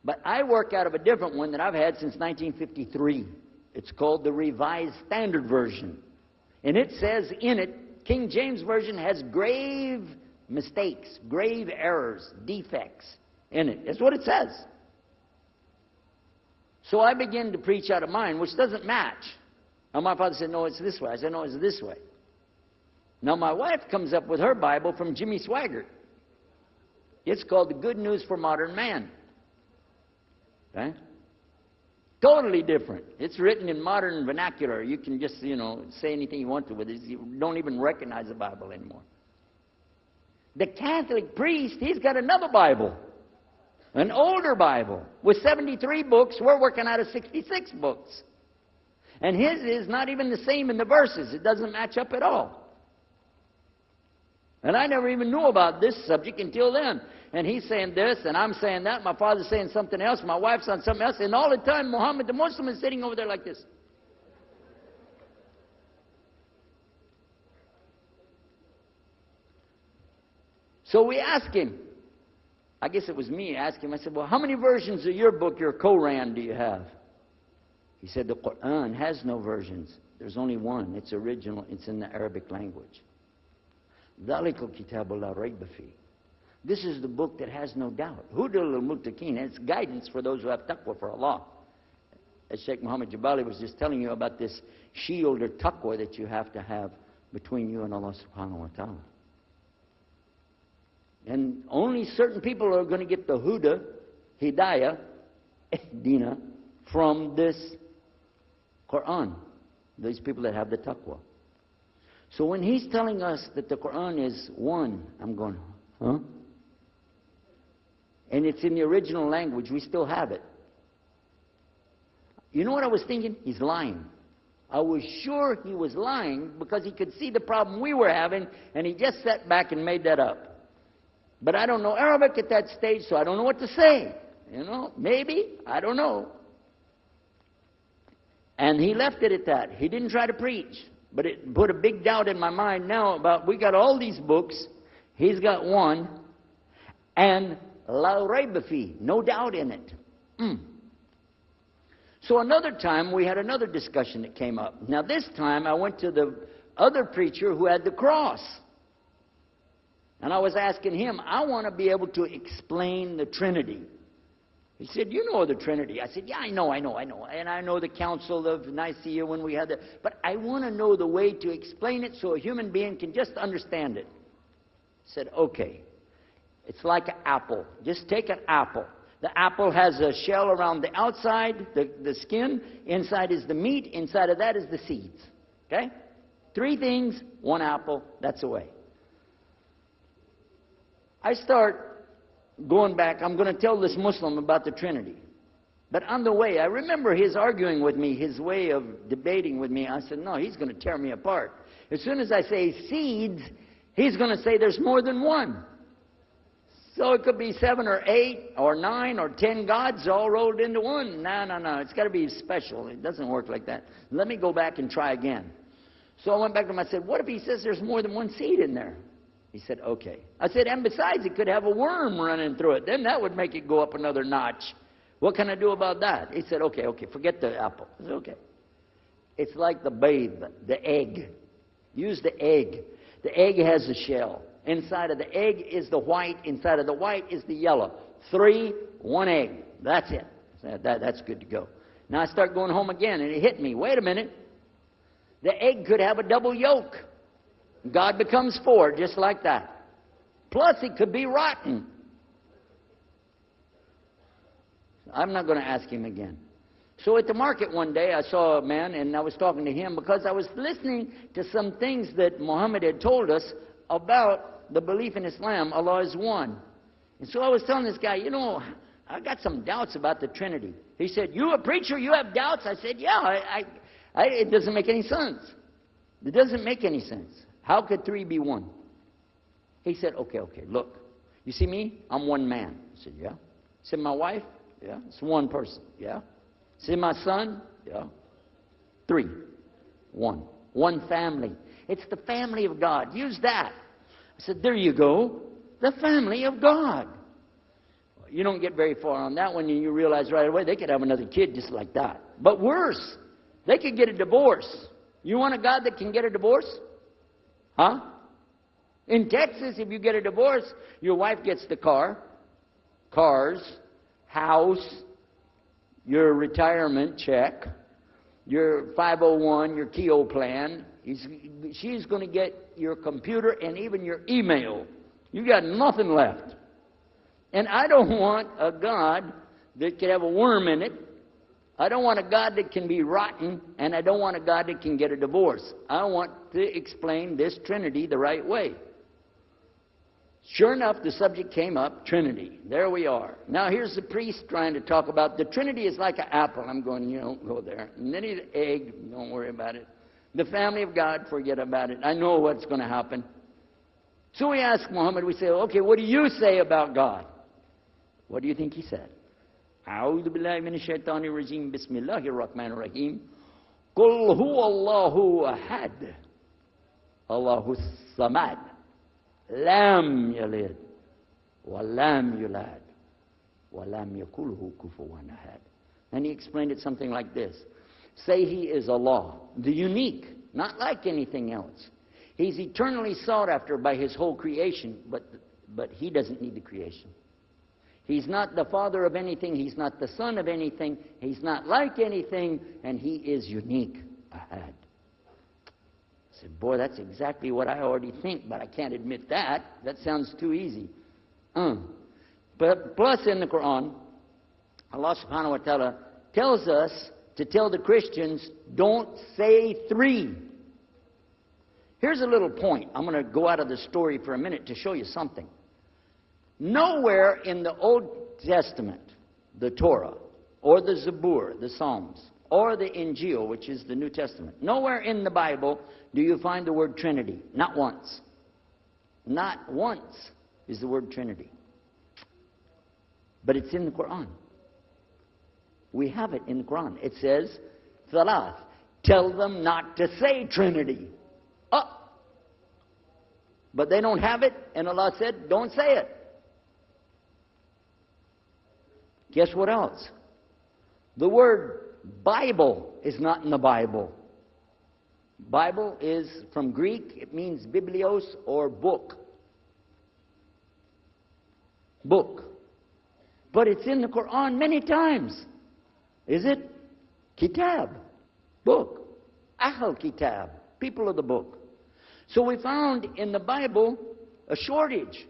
But I work out of a different one that I've had since 1953. It's called the Revised Standard Version. And it says in it, King James Version has grave mistakes, grave errors, defects in it. That's what it says. So I begin to preach out of mine, which doesn't match. Now my father said, no, it's this way. I said, no, it's this way. Now my wife comes up with her Bible from Jimmy Swaggart. It's called The Good News for Modern Man. Okay? Totally different. It's written in modern vernacular. You can just, say anything you want to with it. You don't even recognize the Bible anymore. The Catholic priest, he's got another Bible. An older Bible with 73 books. We're working out of 66 books. And his is not even the same in the verses. It doesn't match up at all. And I never even knew about this subject until then. And he's saying this, and I'm saying that. My father's saying something else. My wife's saying something else. And all the time, Muhammad the Muslim is sitting over there like this. So we asked him. I guess it was me asking him. I said, well, how many versions of your book, your Quran, do you have? He said, the Quran has no versions. There's only one. It's original. It's in the Arabic language. ذَلِكَ الْكِتَابُ لَا رَيْبَ فِيهِ. This is the book that has no doubt. Huda lil-muttaqin. It's guidance for those who have taqwa for Allah. As Sheikh Muhammad Jabali was just telling you about this shield or taqwa that you have to have between you and Allah subhanahu wa ta'ala. And only certain people are going to get the huda, hidayah, dina, from this Quran. These people that have the taqwa. So when he's telling us that the Quran is one, I'm going, huh? And it's in the original language, we still have it. You know what I was thinking? He's lying. I was sure he was lying because he could see the problem we were having, and he just sat back and made that up. But I don't know Arabic at that stage, so I don't know what to say. Maybe, I don't know. And he left it at that. He didn't try to preach. But it put a big doubt in my mind now about, we got all these books, he's got one, and la rayba fi, no doubt in it. So another time, we had another discussion that came up. Now this time, I went to the other preacher who had the cross. And I was asking him, I want to be able to explain the Trinity. He said, you know the Trinity. I said, yeah, I know. And I know the Council of Nicaea when we had that. But I want to know the way to explain it so a human being can just understand it. He said, okay. It's like an apple. Just take an apple. The apple has a shell around the outside, the skin. Inside is the meat. Inside of that is the seeds. Okay? 3 things, 1 apple. That's the way. I start going back. I'm going to tell this Muslim about the Trinity. But on the way, I remember his arguing with me, his way of debating with me. I said, no, he's going to tear me apart. As soon as I say seeds, he's going to say there's more than one. So it could be 7 or 8 or 9 or 10 gods all rolled into one. No. It's got to be special. It doesn't work like that. Let me go back and try again. So I went back to him. I said, what if he says there's more than one seed in there? He said, okay. I said, and besides, it could have a worm running through it. Then that would make it go up another notch. What can I do about that? He said, okay, forget the apple. I said, okay. It's like the babe, the egg. Use the egg. The egg has a shell. Inside of the egg is the white. Inside of the white is the yellow. 3, 1 egg. That's it. That's good to go. Now I start going home again, and it hit me. Wait a minute. The egg could have a double yolk. God becomes 4, just like that. Plus, it could be rotten. I'm not going to ask him again. So at the market one day, I saw a man, and I was talking to him because I was listening to some things that Muhammad had told us about the belief in Islam, Allah is one. And so I was telling this guy, I got some doubts about the Trinity. He said, you a preacher, you have doubts? I said, yeah, it doesn't make any sense. It doesn't make any sense. How could 3 be 1? He said, okay, look. You see me? I'm one man. I said, yeah. He said, my wife? Yeah. It's one person. Yeah. See my son? Yeah. 3. 1. One family. It's the family of God. Use that. I said, there you go. The family of God. You don't get very far on that one, and you realize right away they could have another kid just like that. But worse, they could get a divorce. You want a God that can get a divorce? Huh? In Texas, if you get a divorce, your wife gets the cars, house, your retirement check, your 501, your Keogh plan. She's going to get your computer and even your email. You got nothing left. And I don't want a God that can have a worm in it. I don't want a God that can be rotten, and I don't want a God that can get a divorce. I want to explain this Trinity the right way. Sure enough, the subject came up, Trinity. There we are. Now here's the priest trying to talk about the Trinity is like an apple. I'm going, go there. And then the egg, don't worry about it. The family of God, forget about it. I know what's going to happen. So we ask Muhammad, we say, okay, what do you say about God? What do you think he said? أعوذ بالله من الشيطان الرجيم بسم الله الرحمن الرحيم قل هو الله أحد الله الصمد لم يلد ولم يولد ولم يكن له كفوا أحد. And he explained it something like this. Say he is Allah, the unique, not like anything else. He's eternally sought after by his whole creation, but he doesn't need the creation. He's not the father of anything. He's not the son of anything. He's not like anything, and he is unique. Ahad. I said, boy, that's exactly what I already think, but I can't admit that. That sounds too easy. But plus in the Quran, Allah subhanahu wa ta'ala tells us to tell the Christians, don't say three. Here's a little point. I'm going to go out of the story for a minute to show you something. Nowhere in the Old Testament, the Torah, or the Zabur, the Psalms, or the Injil, which is the New Testament, nowhere in the Bible do you find the word Trinity. Not once. Not once is the word Trinity. But it's in the Quran. We have it in the Quran. It says, Thalath, tell them not to say Trinity. But they don't have it, and Allah said, don't say it. Guess what else? The word Bible is not in the Bible. Bible is from Greek. It means biblios, or book. Book. But it's in the Quran many times. Is it? Kitab. Book. Ahl Kitab. People of the book. So we found in the Bible a shortage.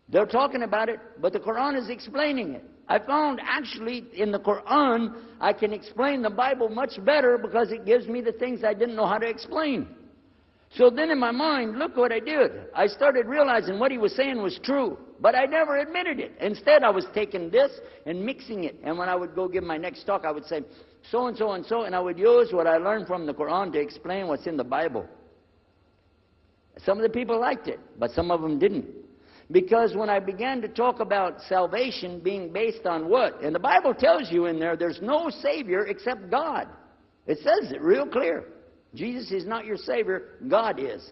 They're talking about it, but the Quran is explaining it. I found actually in the Quran, I can explain the Bible much better because it gives me the things I didn't know how to explain. So then in my mind, look what I did. I started realizing what he was saying was true, but I never admitted it. Instead, I was taking this and mixing it. And when I would go give my next talk, I would say, so and so and so, and I would use what I learned from the Quran to explain what's in the Bible. Some of the people liked it, but some of them didn't. Because when I began to talk about salvation being based on what? And the Bible tells you in there, there's no Savior except God. It says it real clear. Jesus is not your Savior, God is.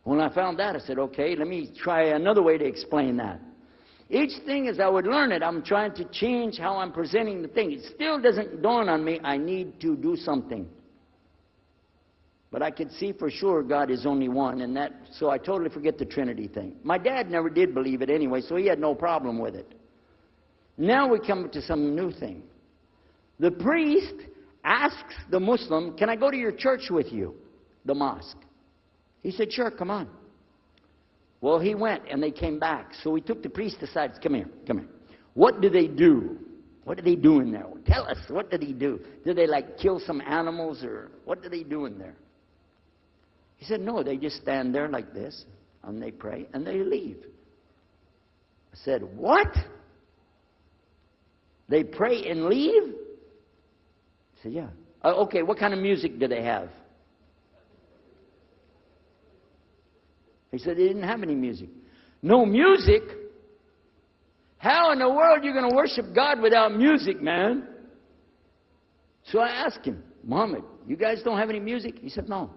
When I found that, I said, okay, let me try another way to explain that. Each thing as I would learn it, I'm trying to change how I'm presenting the thing. It still doesn't dawn on me, I need to do something. But I could see for sure God is only one, and so I totally forget the Trinity thing. My dad never did believe it anyway, so he had no problem with it. Now we come to some new thing. The priest asks the Muslim, can I go to your church with you? The mosque. He said, sure, come on. Well, he went, and they came back. So we took the priest aside. Come here, come here. What do they do? What do they do in there? Tell us, what do they do? Do they kill some animals, or what do they do in there? He said, no, they just stand there like this, and they pray, and they leave. I said, what? They pray and leave? He said, yeah. Okay, what kind of music do they have? He said, they didn't have any music. No music? How in the world are you going to worship God without music, man? So I asked him, Muhammad, you guys don't have any music? He said, no.